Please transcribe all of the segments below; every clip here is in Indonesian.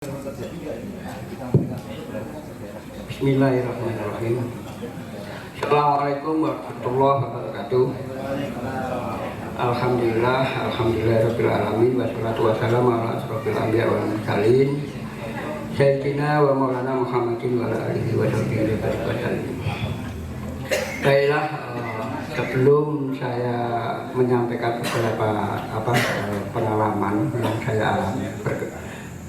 Bismillahirrahmanirrahim. Assalamualaikum warahmatullahi wabarakatuh. Alhamdulillahirabbil alamin wassalatu wassalamu ala asrofil anbiya wal mursalin sayyidina wa maulana Muhammadin wa ala alihi wa sahbihi wasallam. Baiklah, sebelum saya menyampaikan beberapa pengalaman yang saya alami,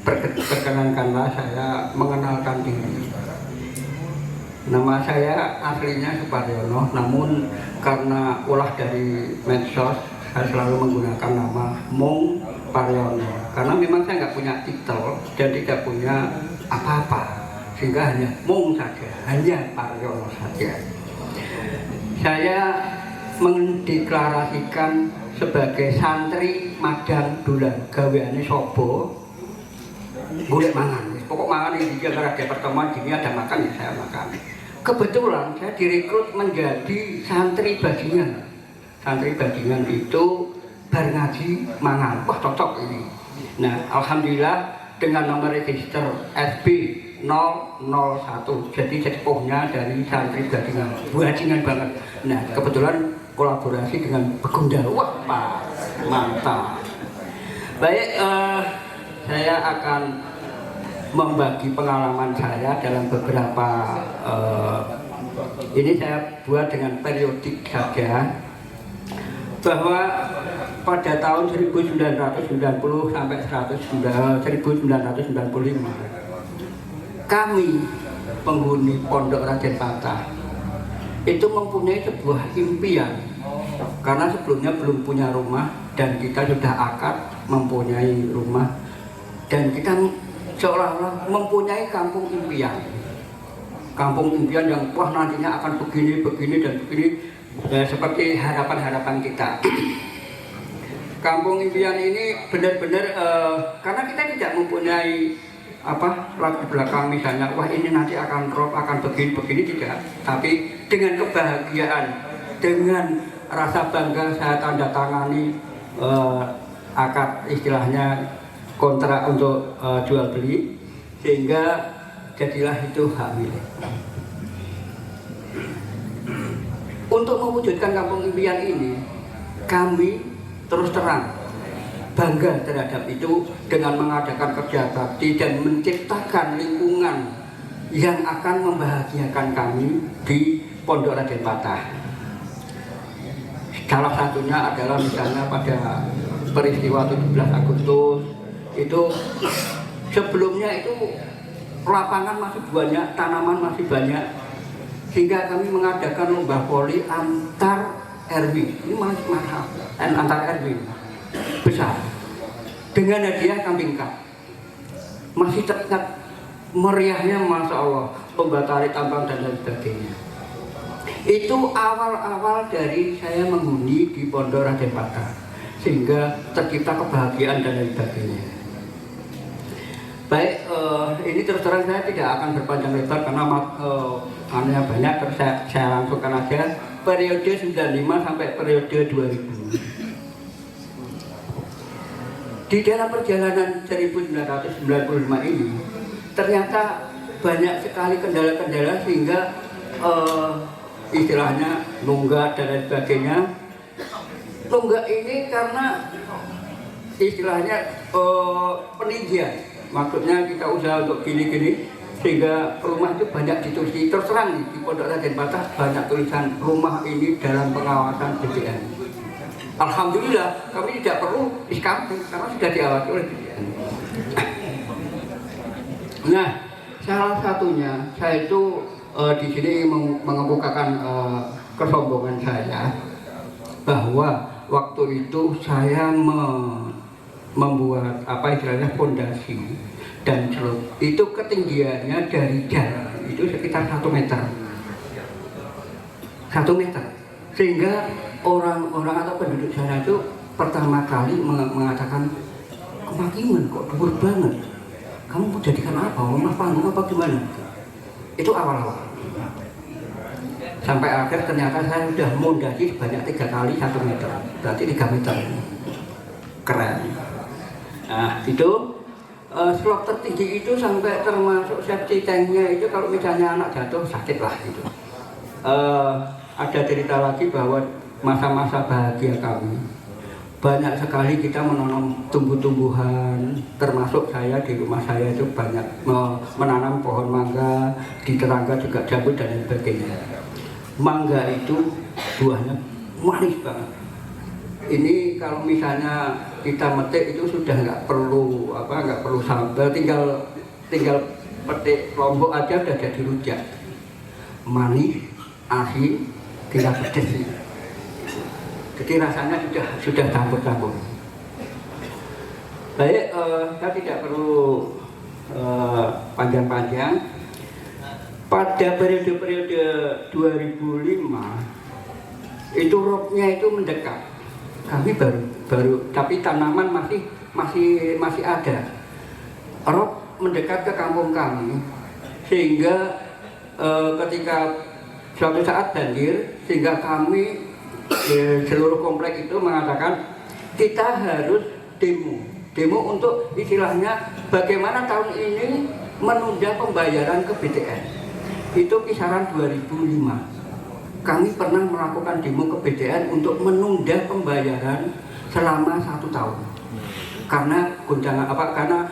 perkenankanlah saya mengenalkan diri. Nama saya aslinya Suparyono, namun karena ulah dari medsos saya selalu menggunakan nama Mung Paryono, karena memang saya nggak punya titel dan tidak punya apa-apa, sehingga hanya Mung saja, hanya Paryono saja. Saya mendeklarasikan sebagai santri Madang Dulan, gaweane sobo golek mangan. Pokok mangan ini dia ada pertemuan gini, ada makan ya saya makan. Kebetulan saya direkrut menjadi santri bajingan. Santri bajingan itu bar ngaji mangan. Wah, cocok ini. Nah, alhamdulillah dengan nomor register SB 001. Jadi sepuhnya dari santri bajingan banget. Nah, kebetulan kolaborasi dengan Begundal. Wah, Pak, mantap. Baik, saya akan membagi pengalaman saya dalam beberapa ini saya buat dengan periodik saja, bahwa pada tahun 1990 sampai 1995 kami penghuni Pondok Raden Patah itu mempunyai sebuah impian, karena sebelumnya belum punya rumah dan kita sudah akad mempunyai rumah. Dan kita seolah-olah mempunyai kampung impian. Kampung impian yang wah nantinya akan begini dan begini, seperti harapan-harapan kita. Kampung impian ini benar-benar karena kita tidak mempunyai latar belakang misalnya, wah ini nanti akan drop, akan begini tidak. Tapi dengan kebahagiaan, dengan rasa bangga saya tanda tangani akad istilahnya kontrak untuk jual beli, sehingga jadilah itu hak milik. Untuk mewujudkan kampung impian ini, kami terus terang bangga terhadap itu dengan mengadakan kerja bakti dan menciptakan lingkungan yang akan membahagiakan kami di Pondok Raden Patah. Salah satunya adalah misalnya pada peristiwa 17 Agustus itu, sebelumnya itu lapangan masih banyak, tanaman masih banyak, sehingga kami mengadakan lomba voli antar RW. Ini masih mahal, antar RW besar dengan hadiah kambing cup. Masih teringat meriahnya, masya Allah, lomba tari tambang dan lain sebagainya. Itu awal-awal dari saya menghuni di Pondok Raden Patah, sehingga tercipta kebahagiaan dan lain sebagainya. Baik, ini terus terang saya tidak akan berpanjang lebar karena hanya banyak, terus saya langsungkan aja periode 95 sampai periode 2000. Di dalam perjalanan 1995 ini ternyata banyak sekali kendala-kendala, sehingga istilahnya nunggak dan lain sebagainya. Nunggak ini karena istilahnya peninggian. Maksudnya kita usaha untuk gini-gini, sehingga rumah itu banyak ditulis. Terus terang nih, di Pondok Raden Patah banyak tulisan rumah ini dalam pengawasan BPN. Alhamdulillah kami tidak perlu iskamping karena sudah diawasi oleh BPN. Nah, salah satunya saya itu di sini mengemukakan kesombongan saya, bahwa waktu itu saya membuat istilahnya fondasi dan celup itu ketinggiannya dari jalan itu sekitar 1 meter, sehingga orang-orang atau penduduk sana itu pertama kali mengatakan, kemakiman kok dhuwur banget, kamu mau jadikan apa, rumah panggung apa gimana? Itu awal-awal. Sampai akhir ternyata saya sudah mondasi sebanyak 3 kali 1 meter, berarti 3 meter. Keren. Nah, itu slot tertinggi itu sampai termasuk safety tanknya itu kalau misalnya anak jatuh sakit lah gitu. Ada cerita lagi bahwa masa-masa bahagia kami banyak sekali kita menanam tumbuh-tumbuhan, termasuk saya di rumah saya itu banyak menanam pohon mangga, di tetangga juga jambu dan lain sebagainya. Mangga itu buahnya manis banget. Ini kalau misalnya kita metik itu sudah nggak perlu sambal, tinggal petik lombok aja udah jadi rujak, manis, asin, tinggal pedes. Jadi rasanya sudah campur-campur. Baik, saya tidak perlu panjang-panjang. Pada periode-periode 2005 itu roknya itu mendekat. Kami baru tapi tanaman masih ada. Rop mendekat ke kampung kami sehingga ketika suatu saat banjir, sehingga kami seluruh komplek itu mengatakan kita harus demo untuk istilahnya bagaimana tahun ini menunda pembayaran ke BTN. Itu kisaran 2005. Kami pernah melakukan demo ke BTN untuk menunda pembayaran selama 1 tahun karena guncangan karena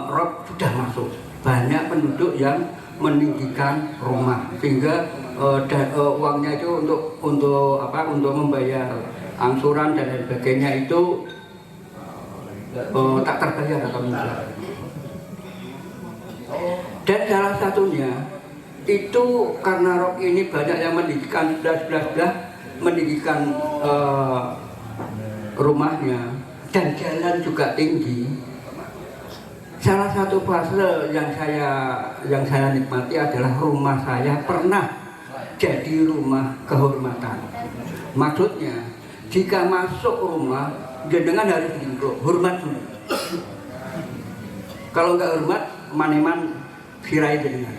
rop sudah masuk, banyak penduduk yang meninggikan rumah sehingga uangnya itu untuk membayar angsuran dan lain sebagainya itu tak terbayar atau enggak. Dan salah satunya itu karena rok ini banyak yang meninggikan meninggikan rumahnya dan jalan juga tinggi. Salah satu fase yang saya nikmati adalah rumah saya pernah jadi rumah kehormatan. Maksudnya jika masuk rumah jenengan harus hormat dulu. Kalau nggak hormat, maneman sirai jenengan.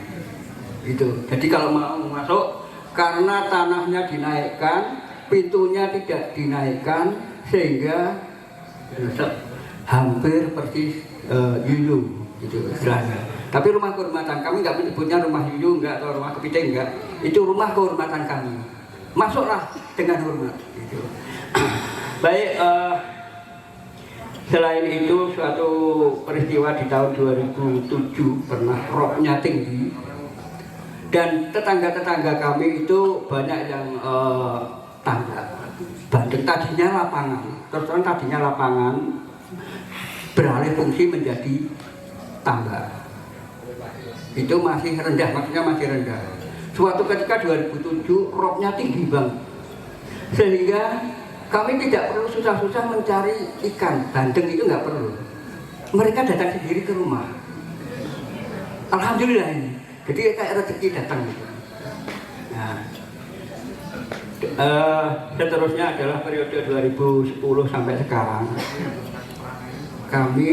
Gitu. Jadi kalau mau masuk, karena tanahnya dinaikkan, pintunya tidak dinaikkan, sehingga hampir persis yuyu gitu istilahnya. Tapi rumah kehormatan kami nggak menyebutnya rumah yuyu enggak atau rumah kepiting enggak. Itu rumah kehormatan kami. Masuklah dengan hormat. Gitu. Baik. Selain itu suatu peristiwa di tahun 2007 pernah roknya tinggi dan tetangga-tetangga kami itu banyak yang tanggap. Bandeng tadinya lapangan, beralih fungsi menjadi tambak. Itu masih rendah, maksudnya masih rendah. Suatu ketika 2007 roknya tinggi banget, sehingga kami tidak perlu susah-susah mencari ikan bandeng, itu nggak perlu. Mereka datang sendiri ke rumah. Alhamdulillah ini. Jadi kayak rezeki datang gitu. Nah, seterusnya adalah periode 2010 sampai sekarang. Kami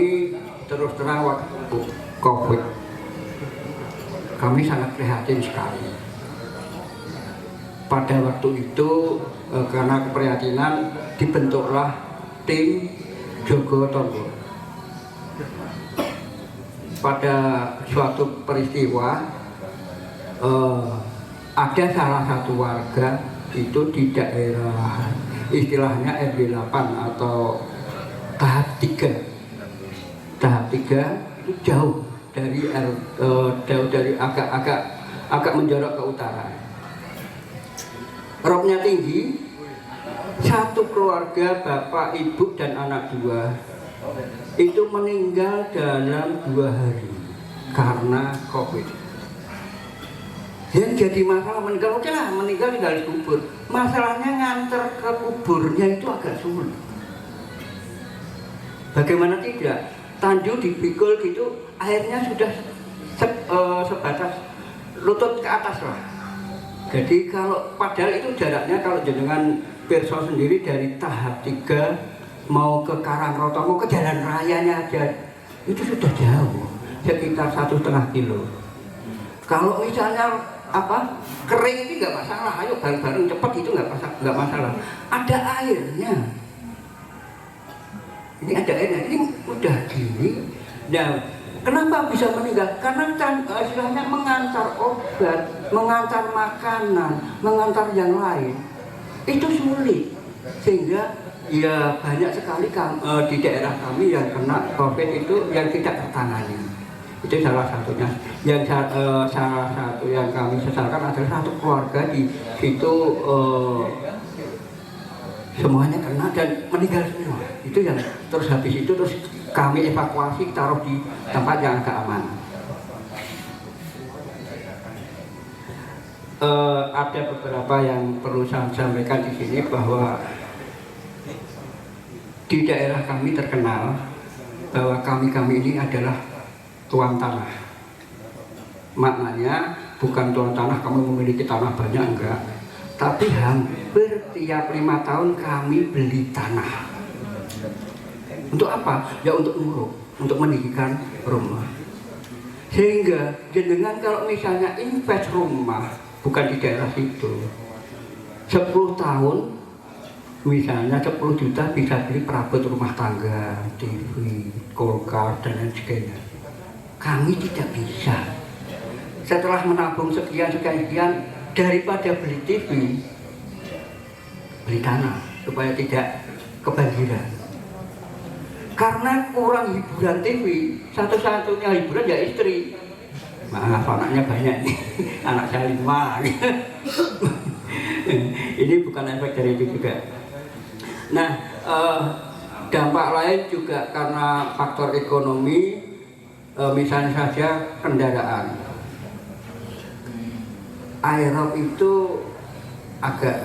terus terang waktu COVID, kami sangat prihatin sekali. Pada waktu itu karena keprihatinan dibentuklah tim Jogo Tonggo. Pada suatu peristiwa ada salah satu warga itu di daerah istilahnya RW 8 atau tahap 3. Tahap 3 itu jauh dari agak menjorok ke utara. Roknya tinggi, satu keluarga bapak, ibu dan anak 2 itu meninggal dalam 2 hari karena COVID. Yang jadi masalah meninggal, oke lah meninggal tinggal dikubur. Masalahnya nganter ke kuburnya itu agak sulit. Bagaimana tidak? Tandu dipikul gitu, airnya sudah sebatas lutut ke atas lah. Jadi kalau padahal itu jaraknya kalau jenengan pirsa sendiri dari tahap 3 mau ke Karangroto, mau ke jalan rayanya aja itu sudah jauh, sekitar 1,5 kilo. Kalau misalnya kering ini nggak masalah, ayo bareng-bareng cepat itu nggak masalah. Ada airnya. Ini ada airnya, ini udah gini. Nah, Kenapa bisa meninggal? Karena istilahnya mengantar obat, mengantar makanan, mengantar yang lain itu sulit, sehingga ya banyak sekali di daerah kami yang kena COVID itu yang tidak tertangani. Itu salah satunya. Yang salah satu yang kami sesalkan adalah satu keluarga di situ semuanya kena dan meninggal semua. Itu yang terus habis itu terus kami evakuasi taruh di tempat yang agak aman. Ada beberapa yang perlu saya sampaikan di sini bahwa di daerah kami terkenal bahwa kami ini adalah tuan tanah. Maknanya bukan tuan tanah kamu memiliki tanah banyak, enggak, tapi hampir tiap 5 tahun kami beli tanah. Untuk apa? Ya untuk nguruk, untuk mendirikan rumah. Sehingga jenengan kalau misalnya invest rumah bukan di daerah situ, 10 tahun misalnya 10 juta bisa beli perabot rumah tangga, TV, kulkas dan lain sebagainya. Kami tidak bisa. Setelah menabung sekian daripada beli TV, beli tanah supaya tidak kebanjiran. Karena kurang hiburan TV, satu-satunya hiburan ya istri. Maaf, anaknya banyak nih, anak saya 5. Ini bukan efek dari itu juga. Nah, dampak lain juga karena faktor ekonomi, misalnya saja kendaraan. Aerob itu agak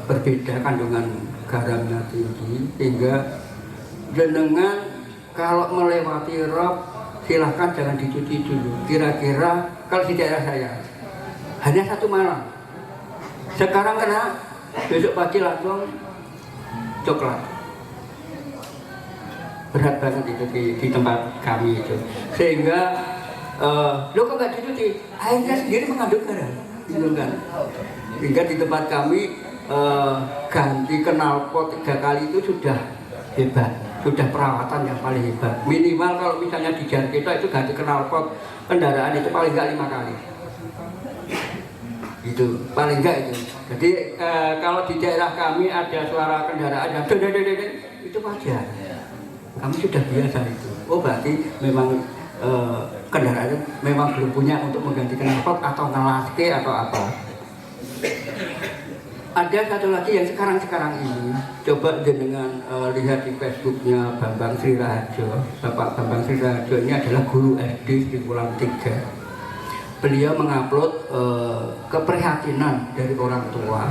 berbeda, kandungan garamnya tinggi, sehingga jenengan kalau melewati rob silahkan jangan dicuci dulu. Kira-kira kalau di daerah saya hanya 1 malam. Sekarang kena, besok pagi langsung coklat. Berat banget itu di tempat kami itu. Sehingga lo kok nggak dicuci? Airnya sendiri mengandung garam, gitu kan? Sehingga di tempat kami ganti knalpot 3 kali itu sudah hebat, sudah perawatan yang paling hebat. Minimal kalau misalnya di jalan kita itu ganti knalpot kendaraan itu paling nggak 5 kali. Itu paling enggak itu. Jadi kalau di daerah kami ada suara kendaraan yang itu wajar. Kami sudah biasa itu. Oh berarti memang kendaraan memang belum punya untuk mengganti knalpot atau ngelaske atau apa. Ada satu lagi yang sekarang ini, coba dengan lihat di Facebooknya Bambang Sri Raharjo. Bapak Bambang Sri Raharjo ini adalah guru SD di Pulang 3. Beliau mengupload keprihatinan dari orang tua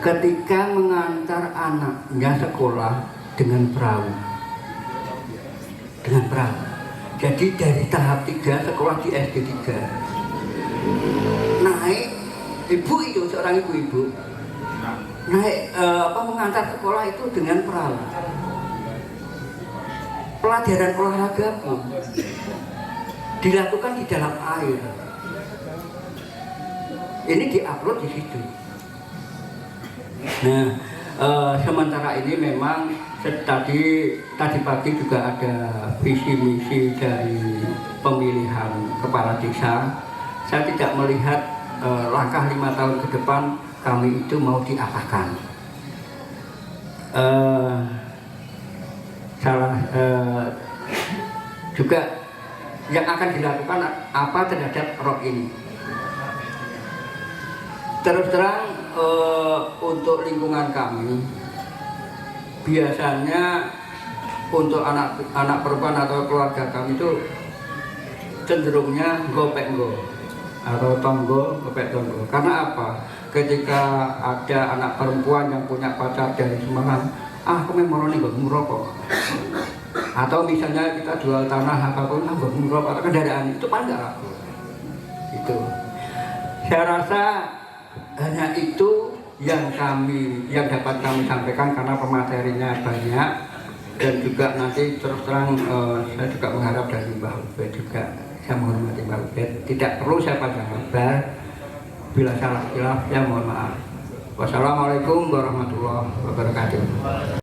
ketika mengantar anaknya sekolah dengan perahu. Jadi dari tahap 3 sekolah di SD 3 naik, ibu itu seorang ibu naik mengantar sekolah itu dengan perahu. Pelajaran olahraga pun dilakukan di dalam air. Ini diupload di situ. Nah, sementara ini memang tadi pagi juga ada visi misi dari pemilihan kepala desa. Saya tidak melihat langkah 5 tahun ke depan kami itu mau diapakan. Juga yang akan dilakukan apa terhadap rob ini. Terus terang untuk lingkungan kami biasanya untuk anak perempuan atau keluarga kami itu cenderungnya gopek-go atau tonggo gopek tonggo. Karena apa? Ketika ada anak perempuan yang punya pacar dari Semarang, aku memang nih gak merokok. Atau misalnya kita jual tanah apapun, atau kendaraan itu paling nggak laku. Itu. Saya rasa hanya itu yang dapat kami sampaikan karena pematerinya banyak dan juga nanti terus terang saya juga mengharap dari Mbak Ubed juga, saya menghormati Mbak Ubed, tidak perlu saya panjang lebar. Bila salah khilaf, ya mohon maaf. Wassalamualaikum warahmatullahi wabarakatuh.